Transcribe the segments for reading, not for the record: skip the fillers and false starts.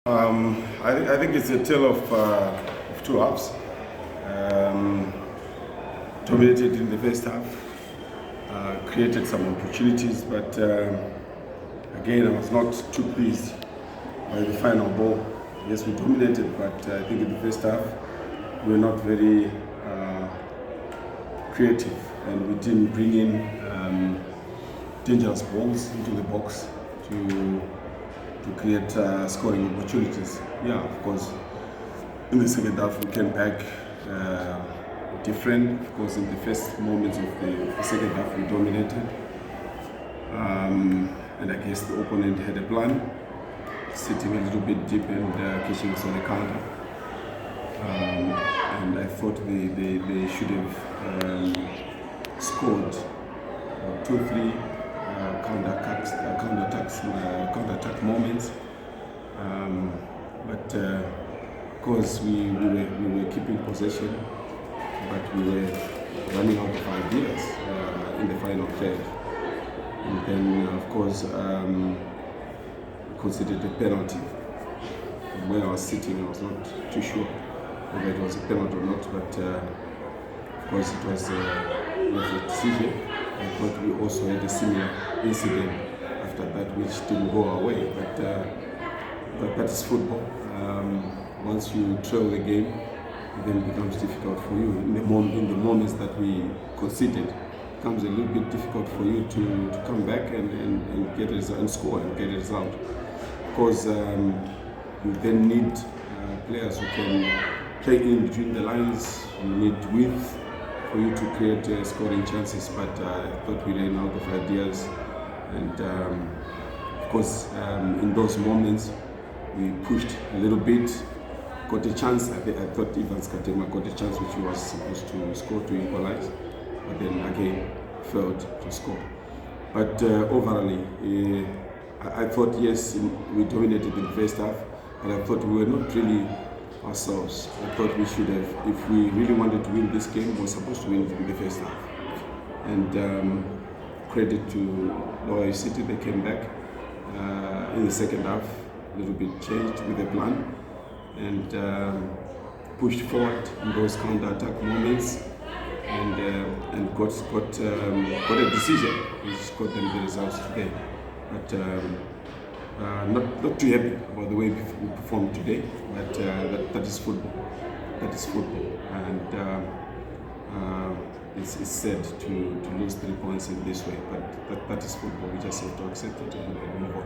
I think it's a tale of two halves. Dominated in the first half, created some opportunities, but again, I was not too pleased by the final ball. Yes, we dominated, but I think in the first half, we were not very creative, and we didn't bring in dangerous balls into the box to create scoring opportunities. Yeah, of course, in the second half we came back different. Of course, in the first moments of the second half we dominated. And I guess the opponent had a plan, sitting a little bit deep and catching us on the counter. And I thought they should have scored 2-3 counter-attack moments, but of course we were keeping possession, but we were running out of ideas in the final third. And then of course we considered a penalty. From where I was sitting, I was not too sure whether it was a penalty or not, but of course it was a decision. I thought we also had a similar incident after that, which didn't go our way. But that is football. Once you trail the game, then it becomes difficult for you. In the moments that we conceded, it becomes a little bit difficult for you to come back and get a result, and score and get a result. Because you then need players who can play in between the lines. You need width for you to create scoring chances, but I thought we ran out of ideas, and of course in those moments we pushed a little bit, got a chance. I thought Evans Katema got a chance which he was supposed to score to equalize, but then again failed to score. But overall, I thought yes, we dominated in the first half, but I thought we were not really ourselves. I thought we should have, if we really wanted to win this game, we were supposed to win it in the first half. And credit to Bulawayo City, they came back in the second half, a little bit changed with the plan, and pushed forward in those counter-attack moments, and got a decision which got them the results today. But not too happy about the way we performed today, but that is football. That is football, and it's sad to lose 3 points in this way, but that is football. We just have to accept it and move on.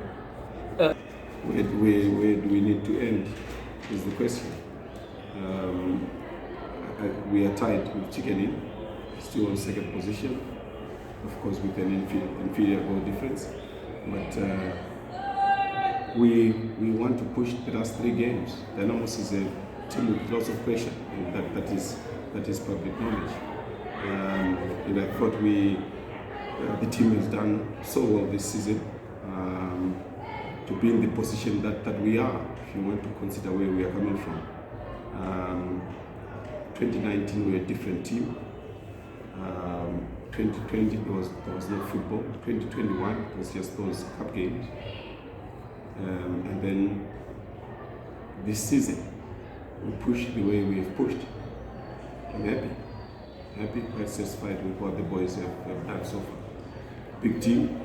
Where do we need to end is the question. We are tied with Chicken Inn, still on second position, of course with an inferior goal difference, but we want to push the last 3 games. Dynamos is a team with lots of pressure, and that is public knowledge. And I thought the team has done so well this season to be in the position that we are, if you want to consider where we are coming from. 2019 we were a different team. 2020 there was no football. 2021 it was just those cup games. And then this season, we pushed the way we have pushed. I'm happy, quite satisfied with what the boys have done so far. Big team,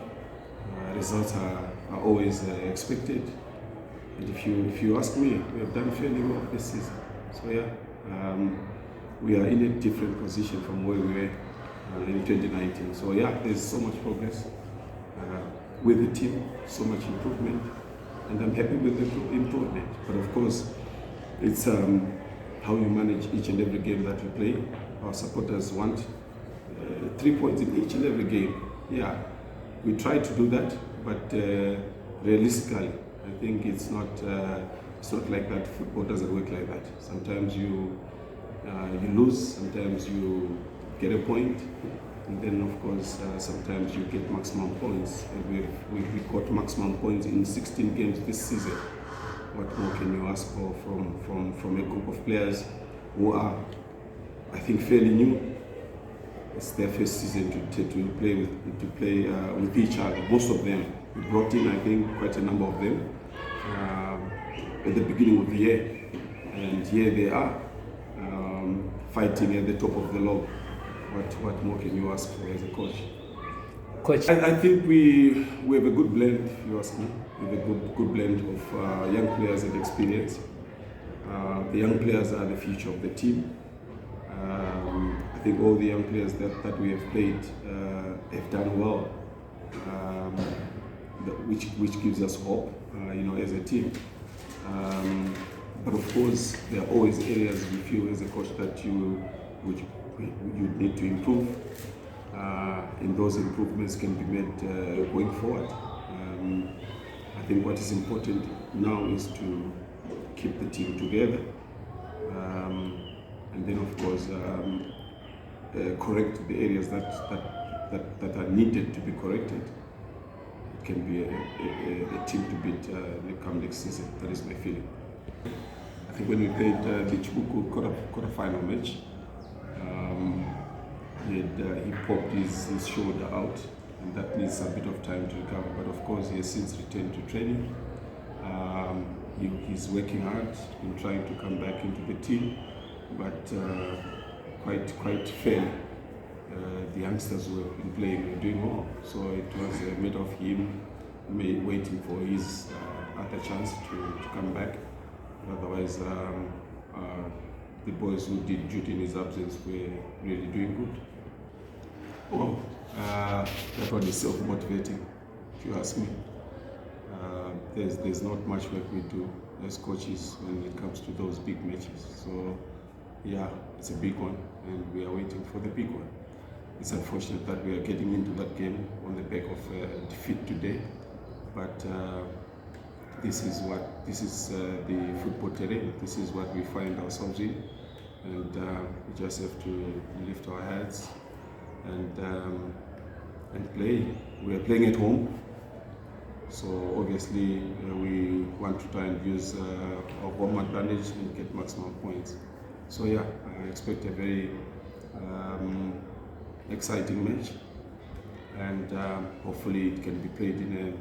results are always expected. And if you ask me, we have done fairly well this season. So yeah, we are in a different position from where we were in 2019. So yeah, there's so much progress with the team, so much improvement. And I'm happy with the improvement, but of course, it's how you manage each and every game that we play. Our supporters want 3 points in each and every game. Yeah, we try to do that, but realistically, I think it's not like that. Football doesn't work like that. Sometimes you lose, sometimes you get a point. And then, of course, sometimes you get maximum points. And we've got maximum points in 16 games this season. What more can you ask for from a group of players who are, I think, fairly new? It's their first season to play with each other. Most of them we brought in, I think, quite a number of them. at the beginning of the year, and here they are, fighting at the top of the log. What more can you ask for as a coach? Coach, I think we have a good blend, if you ask me. We have a good blend of young players and experience. The young players are the future of the team. I think all the young players that we have played have done well, which gives us hope, as a team. But of course, there are always areas we feel as a coach that you need to improve, and those improvements can be made going forward. I think what is important now is to keep the team together, and then of course correct the areas that are needed to be corrected. It can be a team to beat come next season. That is my feeling. I think when we played the Chibuku quarter-final match, he popped his shoulder out, and that needs a bit of time to recover. But of course, he has since returned to training. He's working hard in trying to come back into the team, but quite fair. The youngsters who have been playing were doing well, so it was a matter of him waiting for his other chance to come back. Otherwise, the boys who did duty in his absence were really doing good. Oh, that one is self-motivating, if you ask me. There's not much work we do as coaches when it comes to those big matches. So, yeah, it's a big one, and we are waiting for the big one. It's unfortunate that we are getting into that game on the back of defeat today, but this is the football terrain. This is what we find ourselves in, and we just have to lift our heads and play. We are playing at home, so obviously we want to try and use our home advantage and get maximum points. So yeah, I expect a very exciting match, and hopefully it can be played in a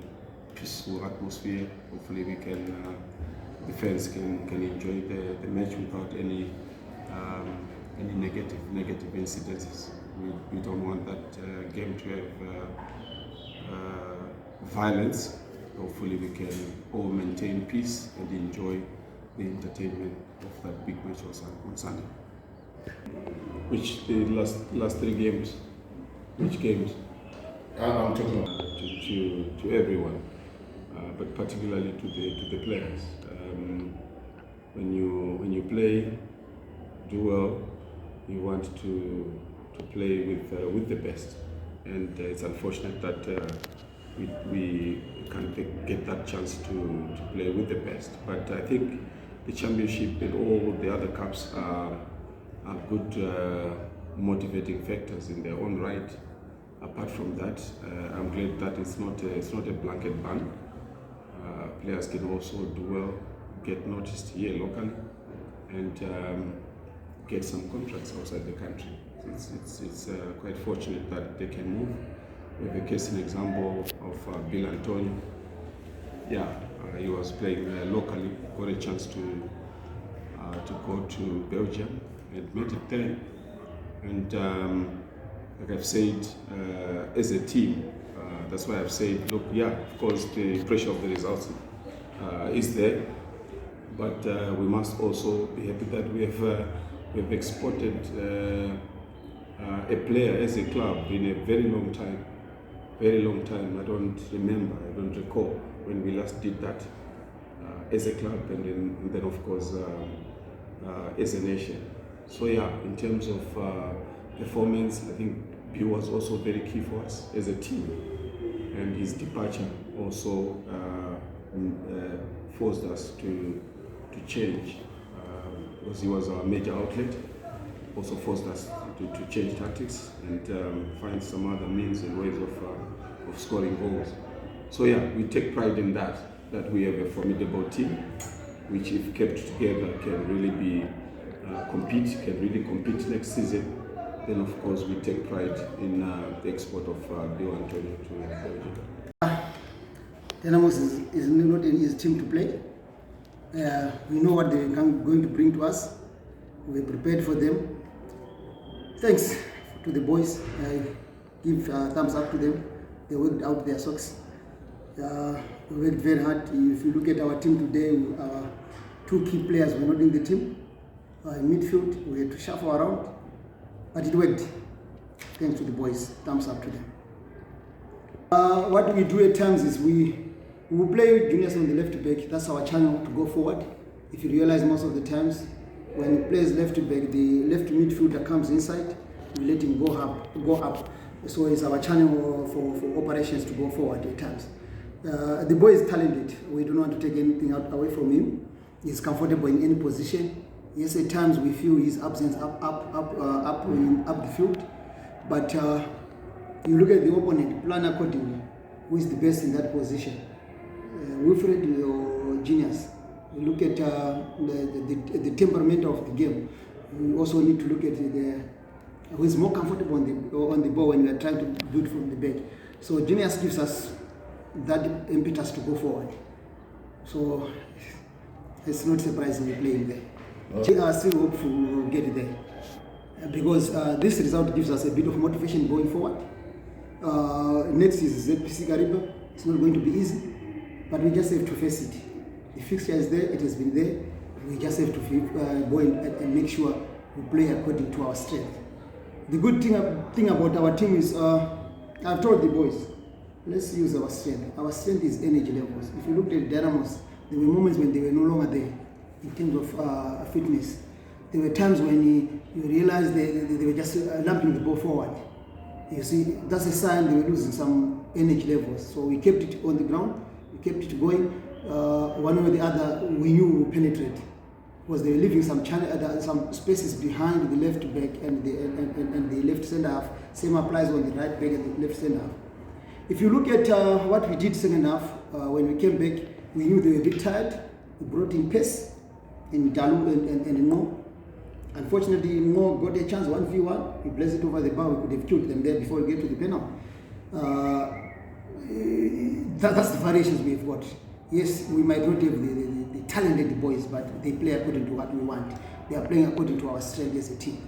peaceful atmosphere. Hopefully we can, the fans can enjoy the match without any negative incidences. We don't want that game to have violence. Hopefully we can all maintain peace and enjoy the entertainment of that big match on Sunday. Which the last three games? Which games? I'm talking about to everyone, but particularly to the players. When you play, do well. You want to play with the best, and it's unfortunate that we can't get that chance to play with the best. But I think the championship and all the other cups are good motivating factors in their own right. Apart from that, I'm glad that it's not a blanket ban. Players can also do well, get noticed here locally, and get some contracts outside the country. It's quite fortunate that they can move. We have a case in example of Bill Antonio. Yeah, he was playing locally, got a chance to go to Belgium and made it there. And like I've said, as a team, that's why I've said, look, yeah, of course, the pressure of the results is there, but we must also be happy that we have exported a player as a club in a very long time. I don't recall when we last did that as a club, and then of course as a nation. So yeah, in terms of performance, I think he was also very key for us as a team, and his departure also forced us to change, because he was our major outlet. Also forced us to change tactics and find some other means and ways of scoring goals. So yeah, we take pride in that we have a formidable team, which if kept together can really compete next season. Then of course we take pride in the export of Bill Antonio to Belgium. Dynamos is not an easy team to play. We know what they're going to bring to us. We're prepared for them. Thanks to the boys. I give thumbs up to them. They worked out their socks. We worked very hard. If you look at our team today, two key players were not in the team. In midfield, we had to shuffle around, but it worked. Thanks to the boys. Thumbs up to them. What we do at times is we will play juniors on the left back. That's our channel to go forward. If you realize, most of the times when he plays left back, the left midfielder comes inside. We let him go up. So it's our channel for operations to go forward at times. The boy is talented. We do not want to take anything away from him. He's comfortable in any position. Yes, at times we feel his absence up the field, but you look at the opponent, plan accordingly. Who is the best in that position? Wilfred or Genius? You look at the temperament of the game. We also need to look at who is more comfortable on the ball when we are trying to build from the back. So Genius gives us that impetus to go forward. So it's not surprising we're playing there. We are still hopeful we will get there because this result gives us a bit of motivation going forward. Next is ZPC Kariba. It's not going to be easy, but we just have to face it. The fixture is there, it has been there. We just have to go and make sure we play according to our strength. The good thing about our team is, I've told the boys, let's use our strength. Our strength is energy levels. If you looked at Dynamos, there were moments when they were no longer there in terms of fitness. There were times when you realize they were just lumping the ball forward. You see, that's a sign they were losing some energy levels. So we kept it on the ground, we kept it going. One way or the other, we knew we would penetrate, because they were leaving some spaces behind the left back and the left centre half. Same applies on the right back and the left centre half. If you look at what we did second half, when we came back, we knew they were a bit tired. We brought in pace in Dalu and Ngo. Unfortunately, Ngo got a chance 1v1. We blazed it over the bar. We could have killed them there before we get to the penalty. That's the variations we've got. Yes, we might not have the talented boys, but they play according to what we want. They are playing according to our strength as a team.